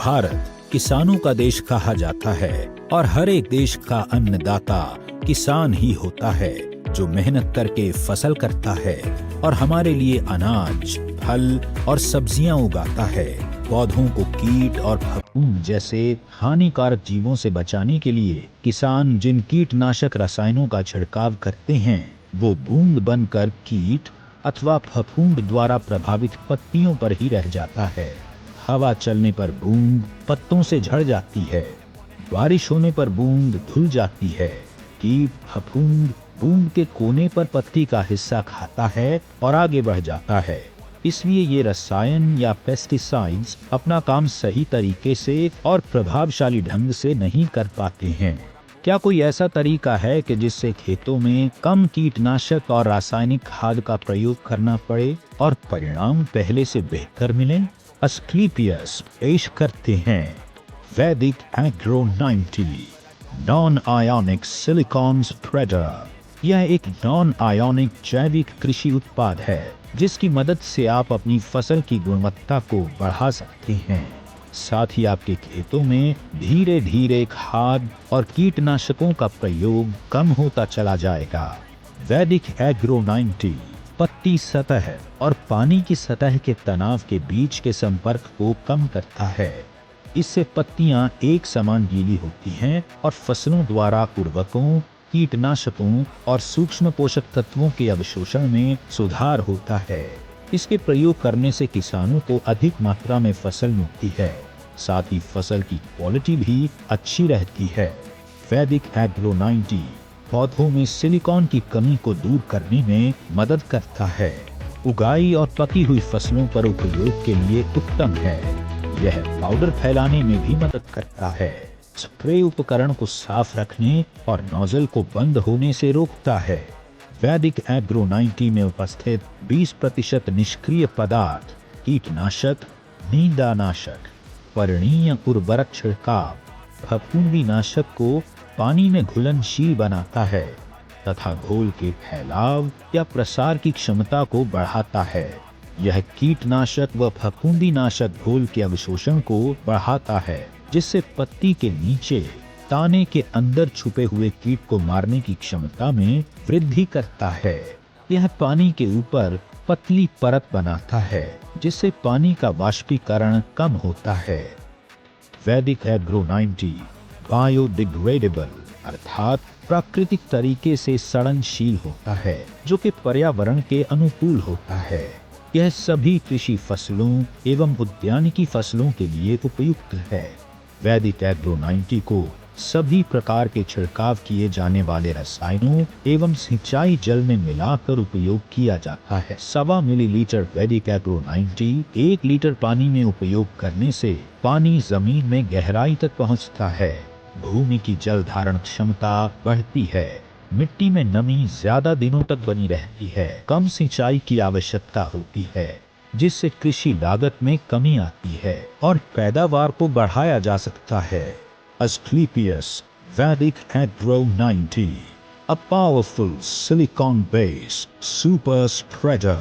भारत किसानों का देश कहा जाता है और हर एक देश का अन्नदाता किसान ही होता है, जो मेहनत करके फसल करता है और हमारे लिए अनाज, फल और सब्जियां उगाता है। पौधों को कीट और फफूंद जैसे हानिकारक जीवों से बचाने के लिए किसान जिन कीटनाशक रसायनों का छिड़काव करते हैं, वो बूंद बनकर कीट अथवा फफूंद द्वारा प्रभावित पत्तियों पर ही रह जाता है। हवा चलने पर बूंद पत्तों से झड़ जाती है, बारिश होने पर बूंद धुल जाती है। कीट फफूंद बूंद के कोने पर पत्ती का हिस्सा खाता है और आगे बढ़ जाता है। इसलिए ये रसायन या पेस्टिसाइड्स अपना काम सही तरीके से और प्रभावशाली ढंग से नहीं कर पाते हैं। क्या कोई ऐसा तरीका है कि जिससे खेतों में कम कीटनाशक और रासायनिक खाद का प्रयोग करना पड़े और परिणाम पहले से बेहतर मिले? अस्क्लेपियस पेश करते हैं वैदिक agro 90 non ionic silicon spreader. यह एक नॉन आयोनिक जैविक कृषि उत्पाद है जिसकी मदद से आप अपनी फसल की गुणवत्ता को बढ़ा सकते हैं। साथ ही आपके खेतों में धीरे धीरे खाद और कीटनाशकों का प्रयोग कम होता चला जाएगा। वैदिक एग्रो 90 पत्ती सतह और पानी की सतह के तनाव के बीच के संपर्क को कम करता है। इससे पत्तियां एक समान गीली होती हैं और फसलों द्वारा उर्वरकों, कीटनाशकों और सूक्ष्म पोषक तत्वों के अवशोषण में सुधार होता है। इसके प्रयोग करने से किसानों को अधिक मात्रा में फसल मिलती है, साथ ही फसल की क्वालिटी भी अच्छी रहती है। वैदिक एग्रो 90 पौधों में सिलिकॉन की कमी को दूर करने में मदद करता है। उगाई और पकी हुई फसलों पर उपयोग के लिए उत्तम है। यह पाउडर फैलाने में भी मदद करता है। स्प्रे उपकरण को साफ रखने और नोजल को बंद होने से रोकता है। वैदिक एग्रो 90 में उपस्थित 20% निष्क्रिय पदार्थ कीटनाशक, नींदानाशक, पर्णीय उर्वरक छिड़काव, फफूंदी नाशक को पानी में घुलनशील बनाता है तथा घोल के फैलाव या प्रसार की क्षमता को बढ़ाता है। यह कीटनाशक व फफूंदी नाशक घोल के अवशोषण को बढ़ाता है, जिससे पत्ती के नीचे ताने के अंदर छुपे हुए कीट को मारने की क्षमता में वृद्धि करता है। यह पानी के ऊपर पतली परत बनाता है, जिससे पानी का वाष्पीकरण कम होता है। वैदिक एग्रो 90 बायोडिग्रेडेबल अर्थात प्राकृतिक तरीके से सड़नशील होता है, जो कि पर्यावरण के अनुकूल होता है। यह सभी कृषि फसलों एवं उद्यानिकी फसलों के लिए उपयुक्त है। वैदिक एग्रो 90 को सभी प्रकार के छिड़काव किए जाने वाले रसायनों एवं सिंचाई जल में मिलाकर उपयोग किया जाता है। 1.25 मिलीलीटर वैदिक एग्रो 90 1 लीटर पानी में उपयोग करने से पानी जमीन में गहराई तक पहुंचता है। भूमि की जल धारण क्षमता बढ़ती है। मिट्टी में नमी ज्यादा दिनों तक बनी रहती है। कम सिंचाई की आवश्यकता होती है, जिससे कृषि लागत में कमी आती है और पैदावार को बढ़ाया जा सकता है। Asclepius Vedic Agro 90, a powerful silicon-based super spreader.